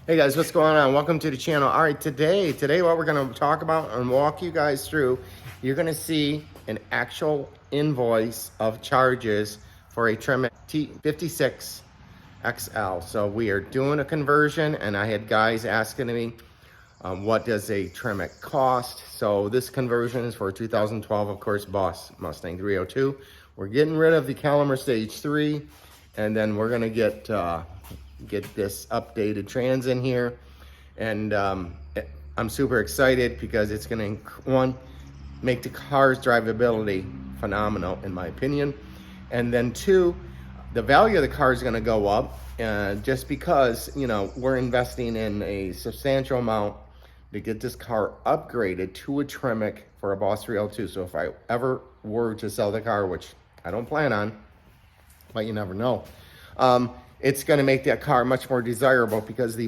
Hey guys, what's going on? Welcome to the channel. All right, today what we're going to talk about and walk you guys through, you're going to see an actual invoice of charges for a Tremec T56 XL. So we are doing a conversion, and I had guys asking me, what does a Tremec cost? So this conversion is for 2012, of course, Boss Mustang 302. We're getting rid of the Caliber Stage 3, and then we're going to get this updated trans in here. And I'm super excited because it's going to, one, make the car's drivability phenomenal, in my opinion. And then two, the value of the car is going to go up just because, you know, we're investing in a substantial amount to get this car upgraded to a Tremec for a Boss 302. So if I ever were to sell the car, which I don't plan on, but you never know, it's going to make that car much more desirable because the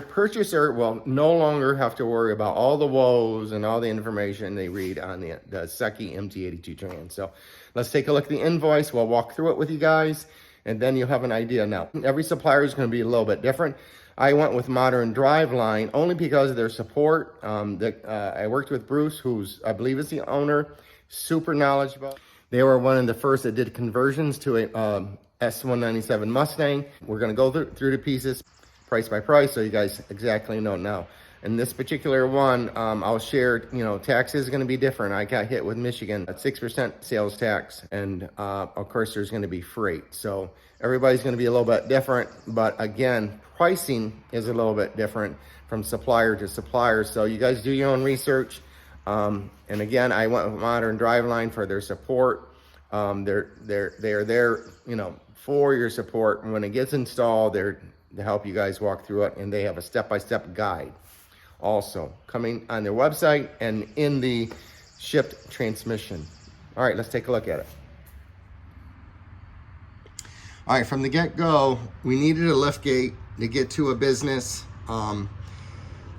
purchaser will no longer have to worry about all the woes and all the information they read on the Secchi MT82 trans. So let's take a look at the invoice. We'll walk through it with you guys, and then you'll have an idea. Now, every supplier is going to be a little bit different. I went with Modern Driveline only because of their support. I worked with Bruce, who's, I believe, is the owner, super knowledgeable. They were one of the first that did conversions to a S197 Mustang. We're going to go through the pieces price by price so you guys exactly know now. In this particular one, I'll share, you know, tax is going to be different. I got hit with Michigan at 6% sales tax, and of course there's going to be freight. So everybody's going to be a little bit different, but again, pricing is a little bit different from supplier to supplier. So you guys do your own research. And again, I went with Modern Driveline for their support. They're there, you know, for your support. And when it gets installed, they're to help you guys walk through it, and they have a step-by-step guide also coming on their website and in the shipped transmission. All right, let's take a look at it. All right, from the get-go, we needed a lift gate to get to a business.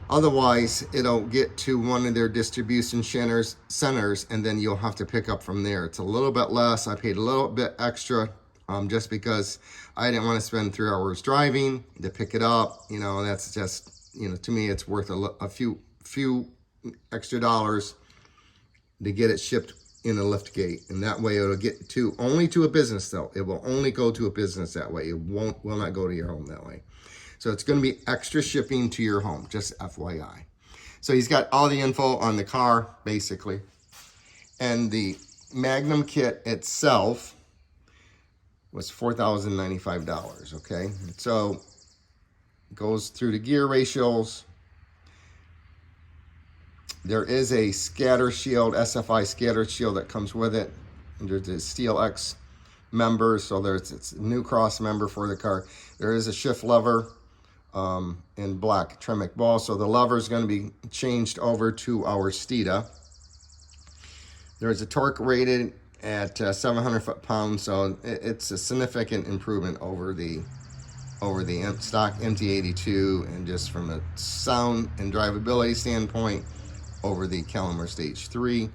Otherwise, it'll get to one of their distribution centers, and then you'll have to pick up from there. It's a little bit less. I paid a little bit extra just because I didn't want to spend 3 hours driving to pick it up. You know, that's just, you know, to me, it's worth a few extra dollars to get it shipped in a lift gate. And that way it'll get to only to a business, though. It will only go to a business that way. It will not go to your home that way. So it's going to be extra shipping to your home, just FYI. So he's got all the info on the car, basically. And the Magnum kit itself was $4,095, okay? So it goes through the gear ratios. There is a scatter shield, SFI scatter shield that comes with it. And there's the Steel X member, so it's a new cross member for the car. There is a shift lever in black Tremec ball, so the lever is going to be changed over to our Steeda. There's a torque rated at 700 foot-pounds, so it's a significant improvement over the stock MT82, and just from a sound and drivability standpoint over the Caliber Stage 3.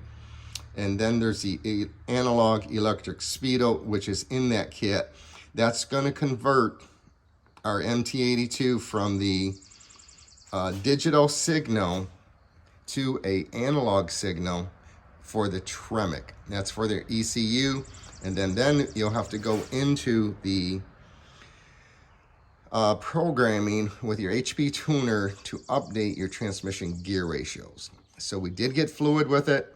And then there's the analog electric speedo, which is in that kit. That's going to convert our MT82 from the digital signal to a analog signal for the Tremec. That's for their ECU. And then you'll have to go into the programming with your HP tuner to update your transmission gear ratios. So we did get fluid with it.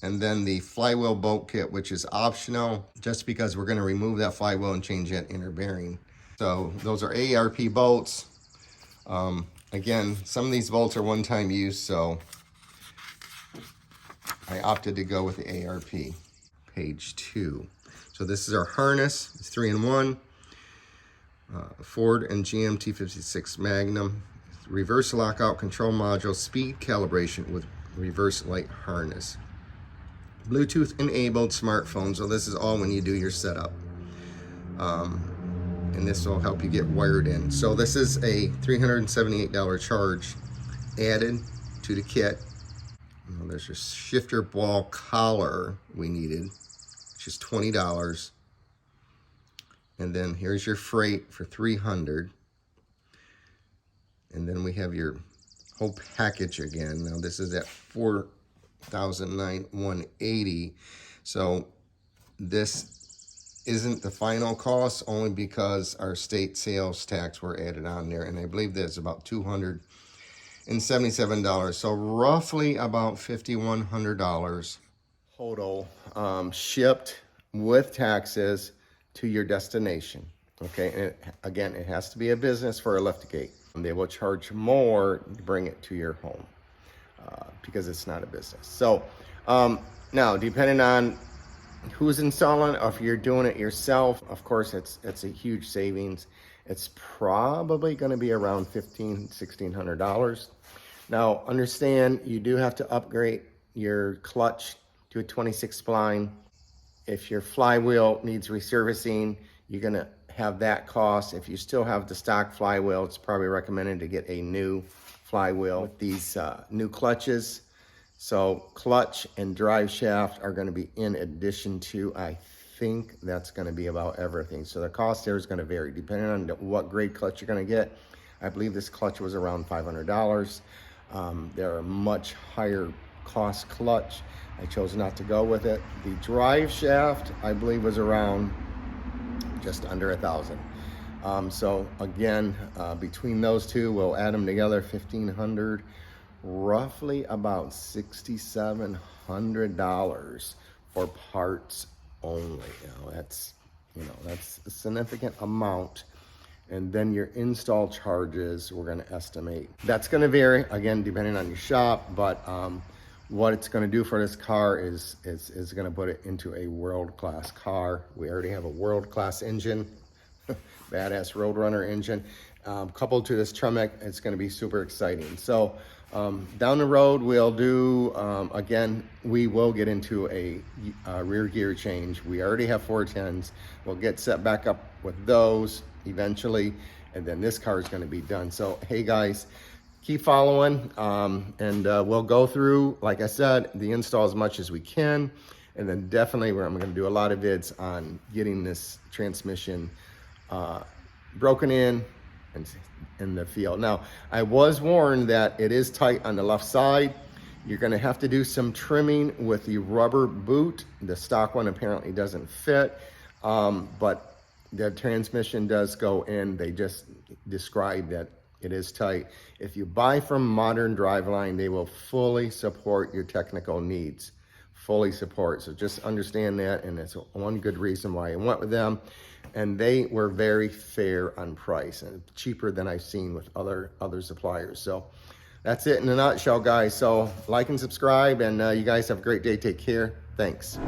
And then the flywheel bolt kit, which is optional, just because we're going to remove that flywheel and change that inner bearing. So those are ARP bolts. Again, some of these bolts are one-time use, so I opted to go with the ARP. Page 2. So this is our harness. It's 3-in-1. Ford and GM T56 Magnum. Reverse lockout control module, speed calibration with reverse light harness. Bluetooth enabled smartphone. So this is all when you do your setup. And this will help you get wired in. So this is a $378 charge added to the kit. There's a shifter ball collar we needed, which is $20. And then here's your freight for $300. And And then we have your whole package again. Now this is at $4,180. So this isn't the final cost, only because our state sales tax were added on there, and I believe that's about $277. So roughly about $5,100 total, shipped with taxes to your destination. Okay, and again, it has to be a business for a liftgate. They will charge more to bring it to your home because it's not a business. So now, depending on who's installing, or if you're doing it yourself, of course, it's a huge savings. It's probably going to be around $1,600. Now, understand you do have to upgrade your clutch to a 26 spline. If your flywheel needs reservicing, you're going to have that cost. If you still have the stock flywheel, it's probably recommended to get a new flywheel with these new clutches. So clutch and drive shaft are going to be in addition to, I think that's going to be about everything. So the cost there is going to vary depending on what grade clutch you're going to get. I believe this clutch was around $500. They're a much higher cost clutch. I chose not to go with it. The drive shaft, I believe, was around just under $1,000. So again, between those two, we'll add them together, $1,500. Roughly about $6,700 for parts only. That's a significant amount. And then your install charges, we're going to estimate. That's going to vary again depending on your shop, but what it's going to do for this car is going to put it into a world-class car. We already have a world-class engine, badass Roadrunner engine. Coupled to this Tremec, it's going to be super exciting. So down the road, we'll do, again, we will get into a rear gear change. We already have 410s. We'll get set back up with those eventually, and then this car is going to be done. So, hey guys, keep following, and we'll go through, like I said, the install as much as we can, and then definitely I'm going to do a lot of vids on getting this transmission broken in the field. Now, I was warned that it is tight on the left side. You're going to have to do some trimming with the rubber boot. The stock one apparently doesn't fit, but the transmission does go in. They just described that it is tight. If you buy from Modern Driveline, they will fully support your technical needs. Fully support. So just understand that, and that's one good reason why I went with them. And they were very fair on price and cheaper than I've seen with other suppliers. So that's it in a nutshell, guys. So like and subscribe, and you guys have a great day. Take care. Thanks.